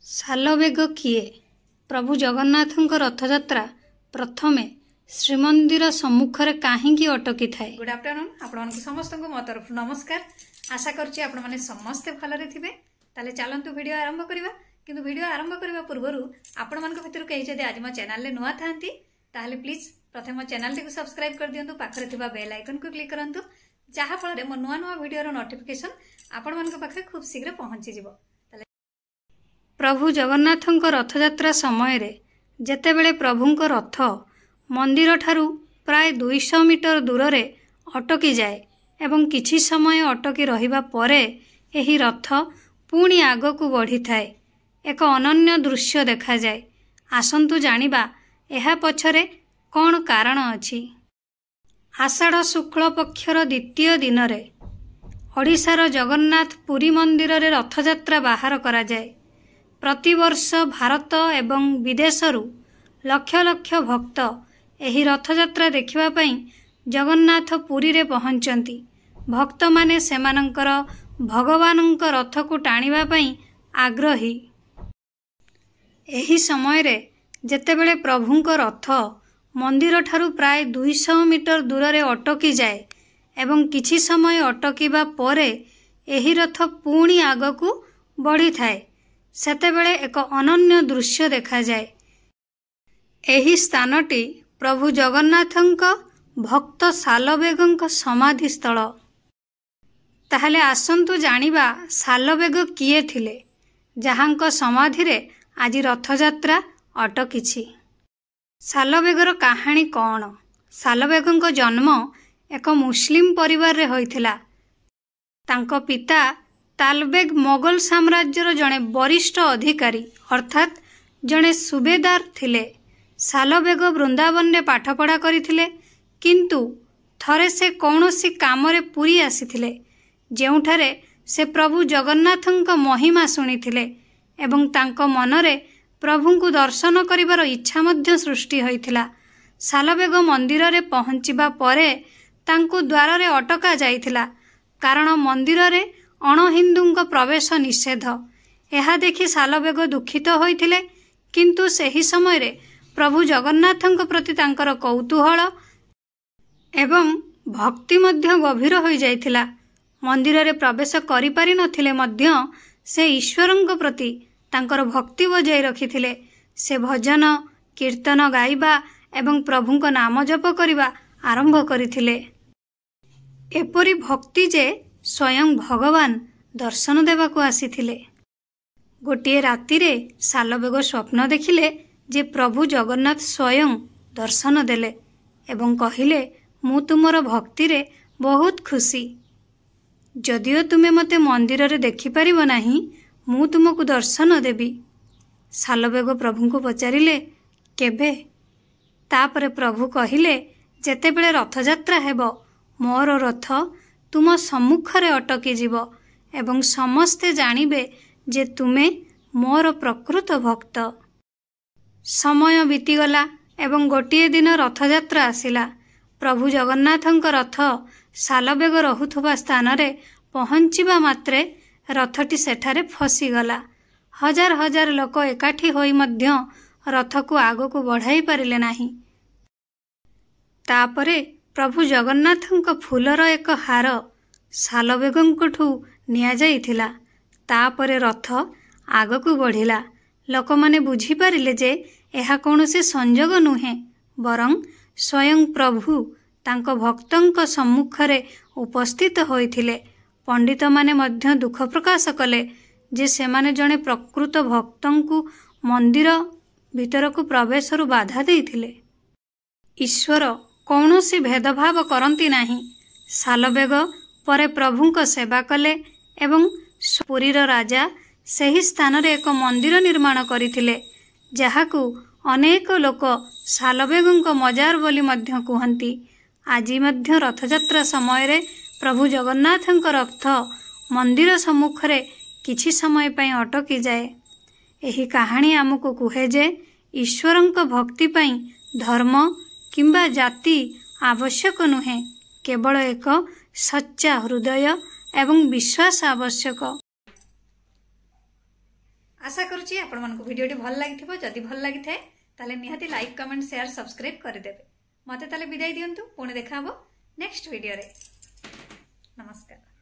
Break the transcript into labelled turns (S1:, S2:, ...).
S1: सालबेग किए? प्रभु जगन्नाथଙ୍କ रथयात्रा प्रथमे श्रीमंदिर सम्मुखरे काहींकी अटकी थाए।
S2: गुड आफ्टरनून आपण समस्त को मो तरफ नमस्कार। आशा करुच्ची आपण माने समस्ते भलरे थिबे। ताले चलंतु वीडियो आरंभ करिबा। किंतु वीडियो आरंभ करबा पूर्वरु आपण मानक भितर कहि जदि आज मो चैनल ले नुवा थांती ताले प्लीज प्रथम मो चैनल टिक सब्सक्राइब कर दियंतु। पाखरे थिबा बेल आइकन को क्लिक करंतु जहा फल रे मो नुवा नुवा वीडियो रो नोटिफिकेशन आपण मानक पाखरे खूब शीघ्र पहुंची जिवो।
S1: प्रभु जगन्नाथଙ୍କ रथयात्रा समय रे जेतेबेले प्रभुଙ୍କ रथ मंदिर ठारू प्राय 200 मीटर दूर रे अटकी जाए एवं किछि समय अटकी रहिबा परे एही रथ पुणी आगकू बढ़ी थाए। एक अनन्य दृश्य देखा जाए। आसंतु जानिबा एहा पछरे कौन कारण अछि। आषाढ़ शुक्ल पक्षर द्वितीय दिन रे ओडिशार जगन्नाथ पुरी मंदिर रे रथयात्रा बाहर करा जाए। प्रतिवर्ष भारत एवं विदेशरू लक्ष लक्ष भक्त एही रथयात्रा देखिबा पई जगन्नाथ पुरी रे पहुंचंती। भक्त माने सेमानंकर भगवानंक रथ को टाणिबा पई आग्रही। एही समय रे जेतेबेले प्रभुंक रथ मंदिर ठारू प्राय 200 मीटर दूर रे अटकी जाए एवं किछि समय अटकीबा परे एही रथ पुणी आगकू बढ़ी थाए। सेतेबेले एक अनन्य दृश्य देखा जाए। एही स्थानटी प्रभु जगन्नाथଙ୍କ भक्त सालबेगଙ୍କ समाधि स्थल। ताहले आसंतु जानिबा सालबेग किए थिले जहांक समाधि रे आज रथयात्रा अटकिछि। सालबेगर कहानी कौन? सालबेगଙ୍କ जन्म एक मुस्लिम परिवार रे होइथिला। तांको पिता तालबेग मोगल साम्राज्यर जड़े वरिष्ठ अधिकारी अर्थात जड़े सुबेदार थिले। सालबेग वृंदावन रे पाठपढ़ा करिथिले किंतु थरे से कौनसी कामरे पुरी आसीथिले जेउठारे से प्रभु जगन्नाथଙ୍କ महिमा सुनिथिले एवं तांको मनरे प्रभुଙ୍କୁ दर्शन करिवार इच्छा मध्य सृष्टि होइथिला। सालबेग मंदिर रे पहुंचिबा परे तांको द्वार रे अटका जाइथिला कारण मंदिर रे अणहिंदुଙ୍କ प्रवेश निषेध। एहा देखि सालबेग दुखित होइथिले किंतु सेही समय रे प्रभु जगन्नाथଙ୍କ प्रति तांकर कौतूहल एवं भक्ति मध्य गभीर होई जाइथिला। मंदिर रे प्रवेश करि पारि नथिले मध्य से ईश्वरଙ୍କ प्रति तांकर भक्ति बजाय रखिथिले। से भजन कीर्तन गाइबा एवं प्रभुଙ୍କ नाम जप करिबा आरंभ करिथिले। एपरि भक्ति जे स्वयं भगवान दर्शन देवाको आसीथिले। गोटे राति रे सालबेग स्वप्न देखिले जे प्रभु जगन्नाथ स्वयं दर्शन देले एवं कहिले मु तुमर भक्ति रे बहुत खुशी। जदियो तुमे मते मंदिर रे देखि परिबो नाही मु तुमको दर्शन देबी। सालबेग प्रभु को पचारिले केबे? तापरे प्रभु कहिले जेतेबेले रथयात्रा हेबो मोर रथ तुम सम्मुखरे अटकी जीव एवं समस्ते जानिबे जे तुमे मोर प्रकृत भक्त। समय बीतीगला एवं गोटे दिन रथयात्रा आसिला। प्रभु जगन्नाथଙ୍କ रथ सालबेग रहुथुबा स्थान रे पहुंचिबा मात्रे रथटी सेठारे फसीगला। हजार हजार लोक एकाठी होई मध्य रथ को आगो को बढ़ाई पारिले नाही। तापरे प्रभु जगन्नाथଙ୍କ फूलर एक हार सालबेगंकठू निया जाइथिला। तापरे रथ आगकू बढ़िला। लोकमाने बुझी पारिले जे एहा कौनसी संजोग नुहे बरं स्वयं प्रभु तांको भक्तंक सम्मुखरे उपस्थित होइथिले। पंडित माने मध्य दुख प्रकाश कले जे सेमाने जणे प्रकृत भक्तंकु मंदिर भीतरकू प्रवेशरु बाधा देइथिले। ईश्वर कौनसी भेदभाव करती नाही। सालबेग परे प्रभुंक सेवा कले एवं पुरीर राजा सही स्थान रे एक मंदिर निर्माण करिथिले जहाकू अनेक लोक सालबेगंक मजार बोली मध्य कुहंती। आजि मध्य रथयात्रा समय रे प्रभु जगन्नाथଙ୍କ रथ मंदिर सम्मुखरे किछि समय पई अटकी जाए। एही कहानी आमको कुहे जे ईश्वरंक भक्ति पई धर्म किंबा जाति आवश्यक नुहे केवल एक सच्चा हृदय एवं विश्वास आवश्यक।
S2: आशा करुच्ची आपण भिडियोटी भल लगी जदि भल लगी थाए ताले निहाती लाइक कमेंट शेयर सब्सक्राइब करदेवे मते ताले विदाई दियंतु पुणी देखा नेक्स्ट वीडियो रे नमस्कार।